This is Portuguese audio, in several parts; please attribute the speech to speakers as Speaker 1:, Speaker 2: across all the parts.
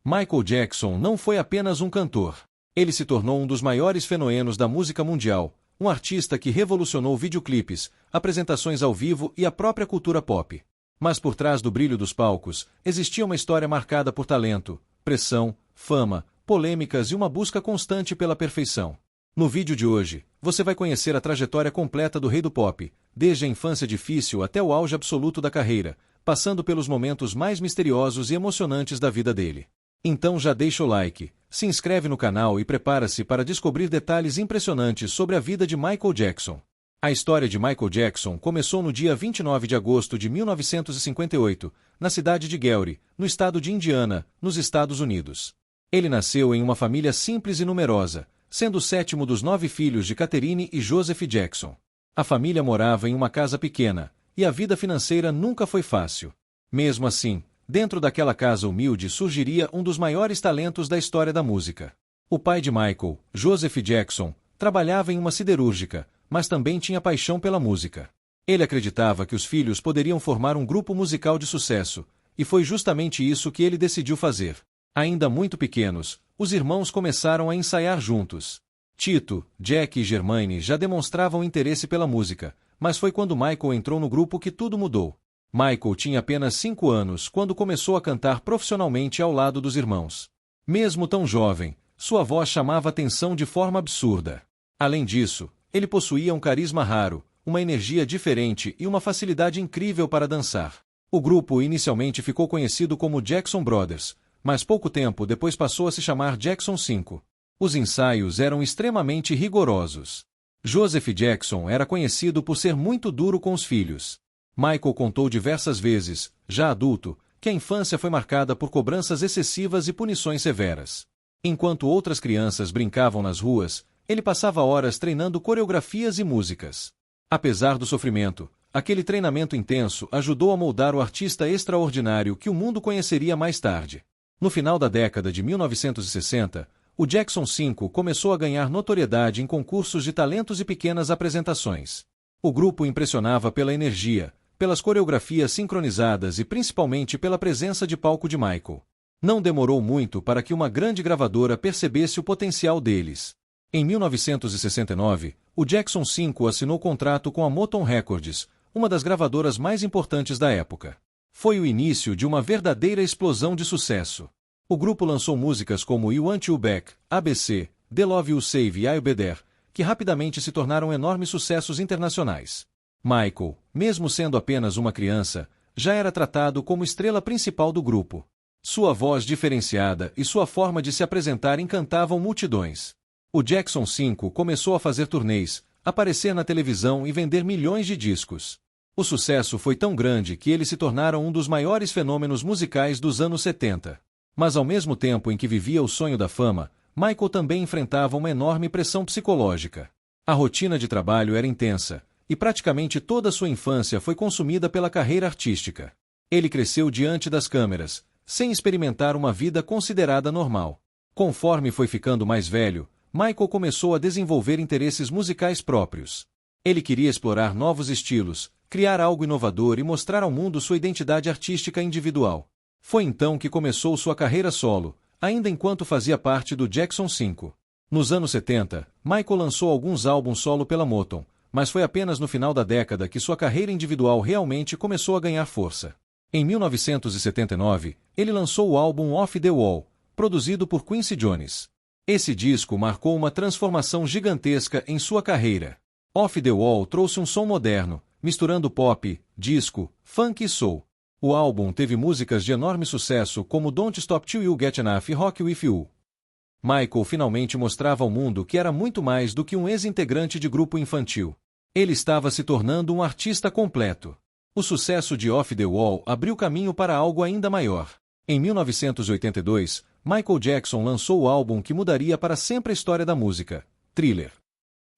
Speaker 1: Michael Jackson não foi apenas um cantor. Ele se tornou um dos maiores fenômenos da música mundial, um artista que revolucionou videoclipes, apresentações ao vivo e a própria cultura pop. Mas por trás do brilho dos palcos, existia uma história marcada por talento, pressão, fama, polêmicas e uma busca constante pela perfeição. No vídeo de hoje, você vai conhecer a trajetória completa do rei do pop, desde a infância difícil até o auge absoluto da carreira, passando pelos momentos mais misteriosos e emocionantes da vida dele. Então já deixa o like, se inscreve no canal e prepara-se para descobrir detalhes impressionantes sobre a vida de Michael Jackson. A história de Michael Jackson começou no dia 29 de agosto de 1958, na cidade de Gary, no estado de Indiana, nos Estados Unidos. Ele nasceu em uma família simples e numerosa, sendo o sétimo dos 9 filhos de Catherine e Joseph Jackson. A família morava em uma casa pequena, e a vida financeira nunca foi fácil. Mesmo assim, dentro daquela casa humilde surgiria um dos maiores talentos da história da música. O pai de Michael, Joseph Jackson, trabalhava em uma siderúrgica, mas também tinha paixão pela música. Ele acreditava que os filhos poderiam formar um grupo musical de sucesso, e foi justamente isso que ele decidiu fazer. Ainda muito pequenos, os irmãos começaram a ensaiar juntos. Tito, Jack e Germaine já demonstravam interesse pela música, mas foi quando Michael entrou no grupo que tudo mudou. Michael tinha apenas 5 anos quando começou a cantar profissionalmente ao lado dos irmãos. Mesmo tão jovem, sua voz chamava atenção de forma absurda. Além disso, ele possuía um carisma raro, uma energia diferente e uma facilidade incrível para dançar. O grupo inicialmente ficou conhecido como Jackson Brothers, mas pouco tempo depois passou a se chamar Jackson 5. Os ensaios eram extremamente rigorosos. Joseph Jackson era conhecido por ser muito duro com os filhos. Michael contou diversas vezes, já adulto, que a infância foi marcada por cobranças excessivas e punições severas. Enquanto outras crianças brincavam nas ruas, ele passava horas treinando coreografias e músicas. Apesar do sofrimento, aquele treinamento intenso ajudou a moldar o artista extraordinário que o mundo conheceria mais tarde. No final da década de 1960, o Jackson 5 começou a ganhar notoriedade em concursos de talentos e pequenas apresentações. O grupo impressionava pela energia, pelas coreografias sincronizadas e principalmente pela presença de palco de Michael. Não demorou muito para que uma grande gravadora percebesse o potencial deles. Em 1969, o Jackson 5 assinou contrato com a Motown Records, uma das gravadoras mais importantes da época. Foi o início de uma verdadeira explosão de sucesso. O grupo lançou músicas como You Want You Back, ABC, The Love You Save e I'll Be There, que rapidamente se tornaram enormes sucessos internacionais. Michael, mesmo sendo apenas uma criança, já era tratado como estrela principal do grupo. Sua voz diferenciada e sua forma de se apresentar encantavam multidões. O Jackson 5 começou a fazer turnês, aparecer na televisão e vender milhões de discos. O sucesso foi tão grande que eles se tornaram um dos maiores fenômenos musicais dos anos 70. Mas ao mesmo tempo em que vivia o sonho da fama, Michael também enfrentava uma enorme pressão psicológica. A rotina de trabalho era intensa, e praticamente toda a sua infância foi consumida pela carreira artística. Ele cresceu diante das câmeras, sem experimentar uma vida considerada normal. Conforme foi ficando mais velho, Michael começou a desenvolver interesses musicais próprios. Ele queria explorar novos estilos, criar algo inovador e mostrar ao mundo sua identidade artística individual. Foi então que começou sua carreira solo, ainda enquanto fazia parte do Jackson 5. Nos anos 70, Michael lançou alguns álbuns solo pela Motown, mas foi apenas no final da década que sua carreira individual realmente começou a ganhar força. Em 1979, ele lançou o álbum Off the Wall, produzido por Quincy Jones. Esse disco marcou uma transformação gigantesca em sua carreira. Off the Wall trouxe um som moderno, misturando pop, disco, funk e soul. O álbum teve músicas de enorme sucesso como Don't Stop Till You Get Enough e Rock With You. Michael finalmente mostrava ao mundo que era muito mais do que um ex-integrante de grupo infantil. Ele estava se tornando um artista completo. O sucesso de Off the Wall abriu caminho para algo ainda maior. Em 1982, Michael Jackson lançou o álbum que mudaria para sempre a história da música, Thriller.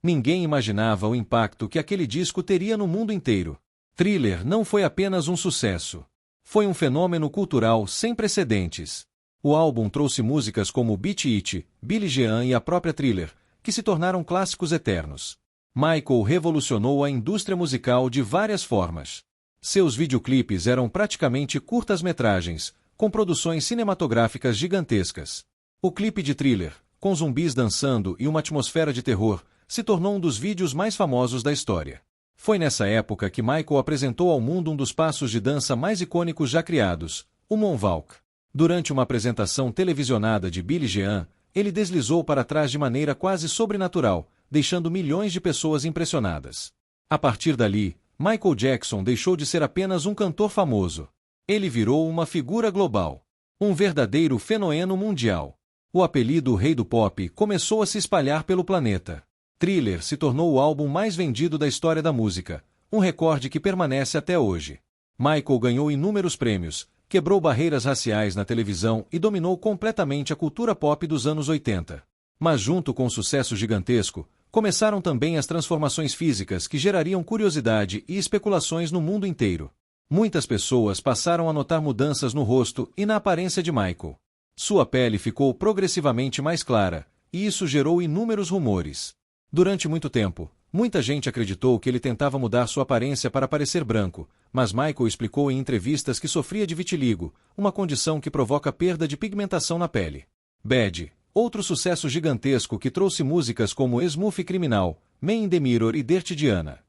Speaker 1: Ninguém imaginava o impacto que aquele disco teria no mundo inteiro. Thriller não foi apenas um sucesso. Foi um fenômeno cultural sem precedentes. O álbum trouxe músicas como Beat It, Billie Jean e a própria Thriller, que se tornaram clássicos eternos. Michael revolucionou a indústria musical de várias formas. Seus videoclipes eram praticamente curtas-metragens, com produções cinematográficas gigantescas. O clipe de Thriller, com zumbis dançando e uma atmosfera de terror, se tornou um dos vídeos mais famosos da história. Foi nessa época que Michael apresentou ao mundo um dos passos de dança mais icônicos já criados, o Moonwalk. Durante uma apresentação televisionada de Billy Jean, ele deslizou para trás de maneira quase sobrenatural, deixando milhões de pessoas impressionadas. A partir dali, Michael Jackson deixou de ser apenas um cantor famoso. Ele virou uma figura global. Um verdadeiro fenômeno mundial. O apelido Rei do Pop começou a se espalhar pelo planeta. Thriller se tornou o álbum mais vendido da história da música, um recorde que permanece até hoje. Michael ganhou inúmeros prêmios, quebrou barreiras raciais na televisão e dominou completamente a cultura pop dos anos 80. Mas junto com o sucesso gigantesco, começaram também as transformações físicas que gerariam curiosidade e especulações no mundo inteiro. Muitas pessoas passaram a notar mudanças no rosto e na aparência de Michael. Sua pele ficou progressivamente mais clara, e isso gerou inúmeros rumores. Durante muito tempo, muita gente acreditou que ele tentava mudar sua aparência para parecer branco, mas Michael explicou em entrevistas que sofria de vitiligo, uma condição que provoca perda de pigmentação na pele. Bad, outro sucesso gigantesco que trouxe músicas como Smooth Criminal, Man in the Mirror e Dirty Diana.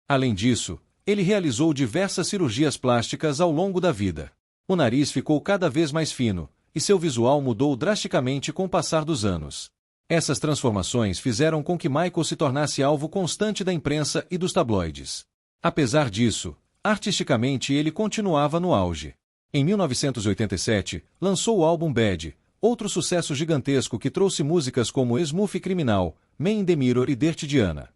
Speaker 1: Além disso, ele realizou diversas cirurgias plásticas ao longo da vida. O nariz ficou cada vez mais fino, e seu visual mudou drasticamente com o passar dos anos. Essas transformações fizeram com que Michael se tornasse alvo constante da imprensa e dos tabloides. Apesar disso, artisticamente ele continuava no auge. Em 1987, lançou o álbum Bad, outro sucesso gigantesco que trouxe músicas como Smooth Criminal, Man in the Mirror e Dirty Diana.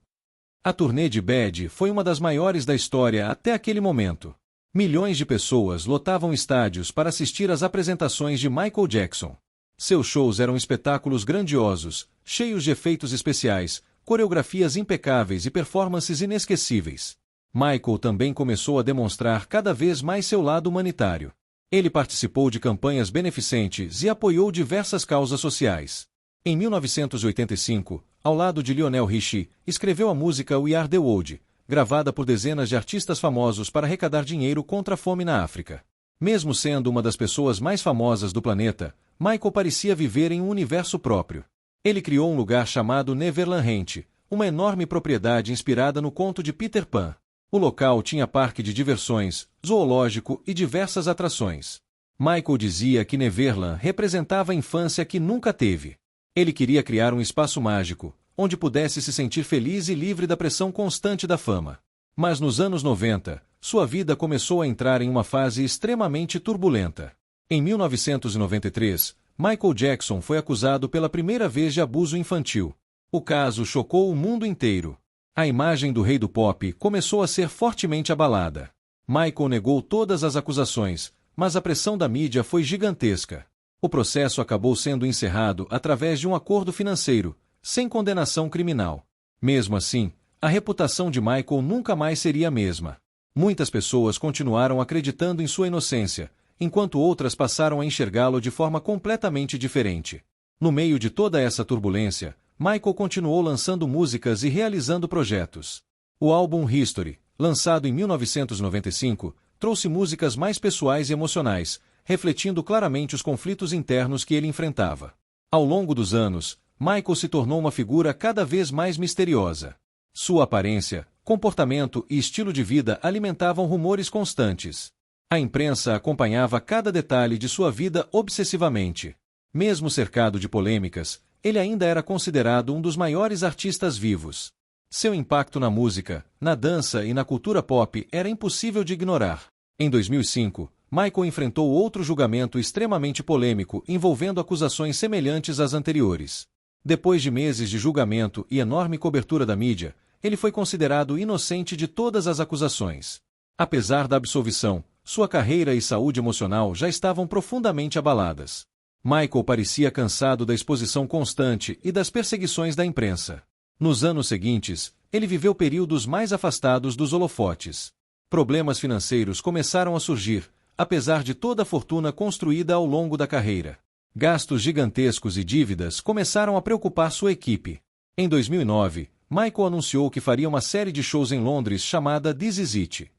Speaker 1: A turnê de Bad foi uma das maiores da história até aquele momento. Milhões de pessoas lotavam estádios para assistir às apresentações de Michael Jackson. Seus shows eram espetáculos grandiosos, cheios de efeitos especiais, coreografias impecáveis e performances inesquecíveis. Michael também começou a demonstrar cada vez mais seu lado humanitário. Ele participou de campanhas beneficentes e apoiou diversas causas sociais. Em 1985, ao lado de Lionel Richie, escreveu a música We Are the World, gravada por dezenas de artistas famosos para arrecadar dinheiro contra a fome na África. Mesmo sendo uma das pessoas mais famosas do planeta, Michael parecia viver em um universo próprio. Ele criou um lugar chamado Neverland Ranch, uma enorme propriedade inspirada no conto de Peter Pan. O local tinha parque de diversões, zoológico e diversas atrações. Michael dizia que Neverland representava a infância que nunca teve. Ele queria criar um espaço mágico, onde pudesse se sentir feliz e livre da pressão constante da fama. Mas nos anos 90, sua vida começou a entrar em uma fase extremamente turbulenta. Em 1993, Michael Jackson foi acusado pela primeira vez de abuso infantil. O caso chocou o mundo inteiro. A imagem do rei do pop começou a ser fortemente abalada. Michael negou todas as acusações, mas a pressão da mídia foi gigantesca. O processo acabou sendo encerrado através de um acordo financeiro, sem condenação criminal. Mesmo assim, a reputação de Michael nunca mais seria a mesma. Muitas pessoas continuaram acreditando em sua inocência, enquanto outras passaram a enxergá-lo de forma completamente diferente. No meio de toda essa turbulência, Michael continuou lançando músicas e realizando projetos. O álbum History, lançado em 1995, trouxe músicas mais pessoais e emocionais, refletindo claramente os conflitos internos que ele enfrentava. Ao longo dos anos, Michael se tornou uma figura cada vez mais misteriosa. Sua aparência, comportamento e estilo de vida alimentavam rumores constantes. A imprensa acompanhava cada detalhe de sua vida obsessivamente. Mesmo cercado de polêmicas, ele ainda era considerado um dos maiores artistas vivos. Seu impacto na música, na dança e na cultura pop era impossível de ignorar. Em 2005, Michael enfrentou outro julgamento extremamente polêmico envolvendo acusações semelhantes às anteriores. Depois de meses de julgamento e enorme cobertura da mídia, ele foi considerado inocente de todas as acusações. Apesar da absolvição, sua carreira e saúde emocional já estavam profundamente abaladas. Michael parecia cansado da exposição constante e das perseguições da imprensa. Nos anos seguintes, ele viveu períodos mais afastados dos holofotes. Problemas financeiros começaram a surgir, apesar de toda a fortuna construída ao longo da carreira. Gastos gigantescos e dívidas começaram a preocupar sua equipe. Em 2009, Michael anunciou que faria uma série de shows em Londres chamada This Is It.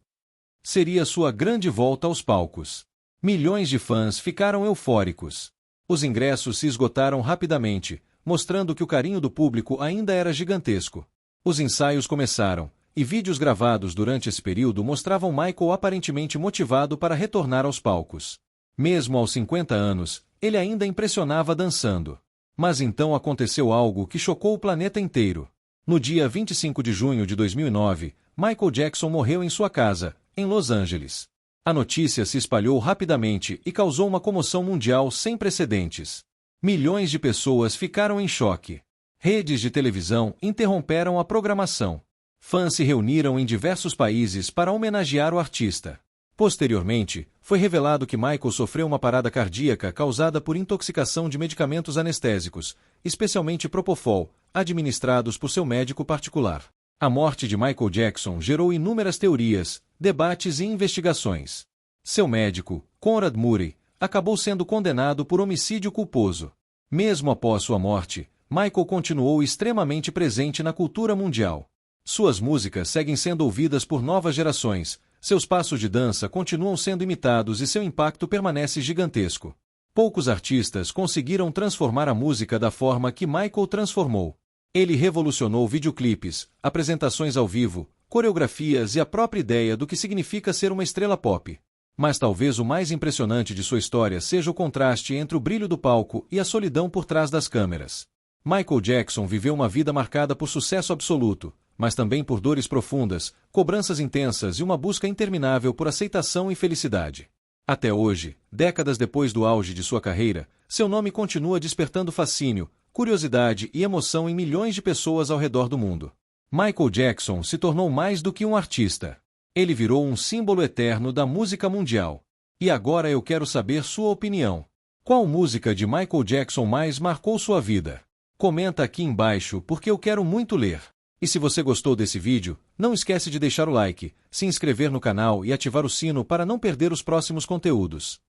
Speaker 1: Seria sua grande volta aos palcos. Milhões de fãs ficaram eufóricos. Os ingressos se esgotaram rapidamente, mostrando que o carinho do público ainda era gigantesco. Os ensaios começaram, e vídeos gravados durante esse período mostravam Michael aparentemente motivado para retornar aos palcos. Mesmo aos 50 anos, ele ainda impressionava dançando. Mas então aconteceu algo que chocou o planeta inteiro. No dia 25 de junho de 2009, Michael Jackson morreu em sua casa, em Los Angeles. A notícia se espalhou rapidamente e causou uma comoção mundial sem precedentes. Milhões de pessoas ficaram em choque. Redes de televisão interromperam a programação. Fãs se reuniram em diversos países para homenagear o artista. Posteriormente, foi revelado que Michael sofreu uma parada cardíaca causada por intoxicação de medicamentos anestésicos, especialmente Propofol, administrados por seu médico particular. A morte de Michael Jackson gerou inúmeras teorias, debates e investigações. Seu médico, Conrad Murray, acabou sendo condenado por homicídio culposo. Mesmo após sua morte, Michael continuou extremamente presente na cultura mundial. Suas músicas seguem sendo ouvidas por novas gerações, seus passos de dança continuam sendo imitados e seu impacto permanece gigantesco. Poucos artistas conseguiram transformar a música da forma que Michael transformou. Ele revolucionou videoclipes, apresentações ao vivo, coreografias e a própria ideia do que significa ser uma estrela pop. Mas talvez o mais impressionante de sua história seja o contraste entre o brilho do palco e a solidão por trás das câmeras. Michael Jackson viveu uma vida marcada por sucesso absoluto, mas também por dores profundas, cobranças intensas e uma busca interminável por aceitação e felicidade. Até hoje, décadas depois do auge de sua carreira, seu nome continua despertando fascínio, curiosidade e emoção em milhões de pessoas ao redor do mundo. Michael Jackson se tornou mais do que um artista. Ele virou um símbolo eterno da música mundial. E agora eu quero saber sua opinião. Qual música de Michael Jackson mais marcou sua vida? Comenta aqui embaixo porque eu quero muito ler. E se você gostou desse vídeo, não esquece de deixar o like, se inscrever no canal e ativar o sino para não perder os próximos conteúdos.